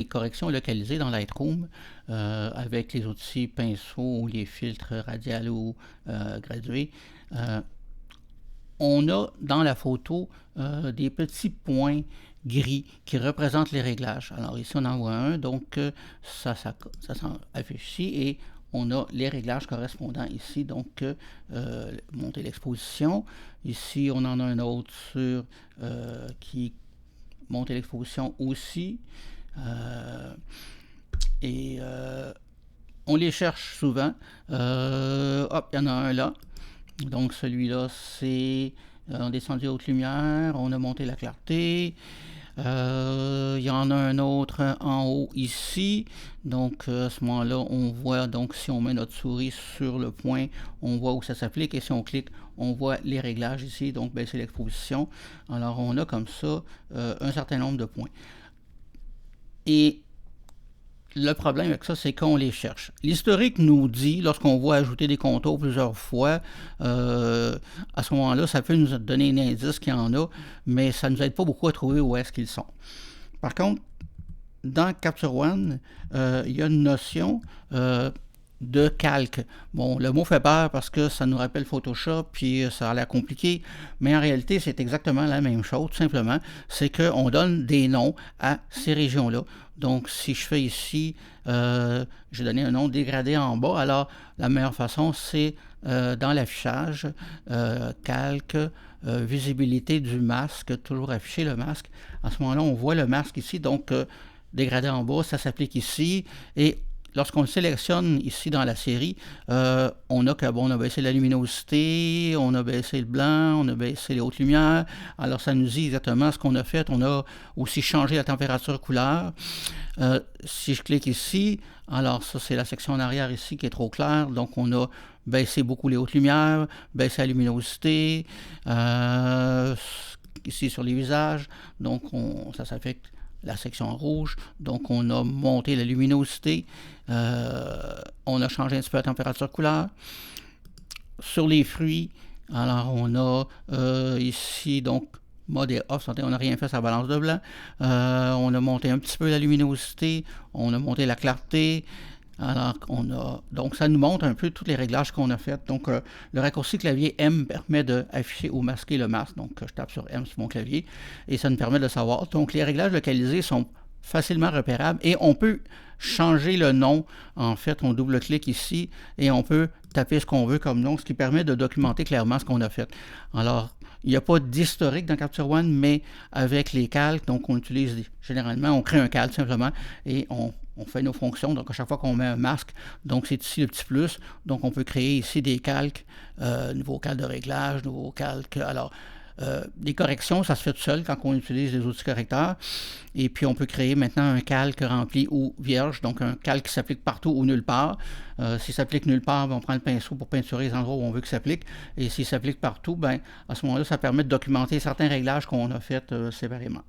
les corrections localisées dans Lightroom avec les outils pinceau ou les filtres radial ou gradués. On a dans la photo des petits points gris qui représentent les réglages. Alors ici on en voit un, donc ça s'affiche ici et on a les réglages correspondants ici, donc monter l'exposition. Ici on en a un autre sur qui monter l'exposition aussi. On les cherche souvent. Hop, il y en a un là. Donc celui-là, c'est on a descendu haute lumière, on a monté la clarté. Il y en a un autre en haut ici. Donc à ce moment-là, on voit, donc si on met notre souris sur le point, on voit où ça s'applique. Et si on clique, on voit les réglages ici. Donc baisser l'exposition. Alors on a comme ça un certain nombre de points. Et le problème avec ça, c'est qu'on les cherche. L'historique nous dit, lorsqu'on voit ajouter des contours plusieurs fois, à ce moment-là, ça peut nous donner un indice qu'il y en a, mais ça ne nous aide pas beaucoup à trouver où est-ce qu'ils sont. Par contre, dans Capture One, il y a une notion de calque. Bon, le mot fait peur parce que ça nous rappelle Photoshop, puis ça a l'air compliqué, mais en réalité, c'est exactement la même chose, tout simplement. C'est qu'on donne des noms à ces régions-là. Donc, si je fais ici, j'ai donné un nom dégradé en bas, alors la meilleure façon, c'est dans l'affichage, calque, visibilité du masque, toujours afficher le masque. À ce moment-là, on voit le masque ici, donc dégradé en bas, ça s'applique ici, et lorsqu'on le sélectionne ici dans la série, on a que on a baissé la luminosité, on a baissé le blanc, on a baissé les hautes lumières. Alors ça nous dit exactement ce qu'on a fait. On a aussi changé la température couleur. Si je clique ici, alors ça c'est la section en arrière ici qui est trop claire. Donc on a baissé beaucoup les hautes lumières, baissé la luminosité. Ici sur les visages, donc ça s'affecte la section en rouge, donc on a monté la luminosité, on a changé un petit peu la température couleur. Sur les fruits, alors on a ici donc mode et off, on n'a rien fait sur la balance de blanc, on a monté un petit peu la luminosité, on a monté la clarté. Alors, donc ça nous montre un peu tous les réglages qu'on a fait. Donc, le raccourci clavier M permet d'afficher ou masquer le masque. Donc, je tape sur M sur mon clavier et ça nous permet de savoir. Donc, les réglages localisés sont facilement repérables et on peut changer le nom. En fait, on double-clique ici et on peut taper ce qu'on veut comme nom, ce qui permet de documenter clairement ce qu'on a fait. Alors, il n'y a pas d'historique dans Capture One, mais avec les calques, donc on utilise généralement, on crée un calque simplement et on fait nos fonctions. Donc à chaque fois qu'on met un masque, donc c'est ici le petit plus, donc on peut créer ici des calques, nouveau calque de réglage, nouveau calque. Alors, les corrections, ça se fait tout seul quand on utilise les outils correcteurs. Et puis, on peut créer maintenant un calque rempli ou vierge, donc un calque qui s'applique partout ou nulle part. S'il s'applique nulle part, ben, on prend le pinceau pour peinturer les endroits où on veut qu'il s'applique. Et s'il s'applique partout, ben, à ce moment-là, ça permet de documenter certains réglages qu'on a faits séparément.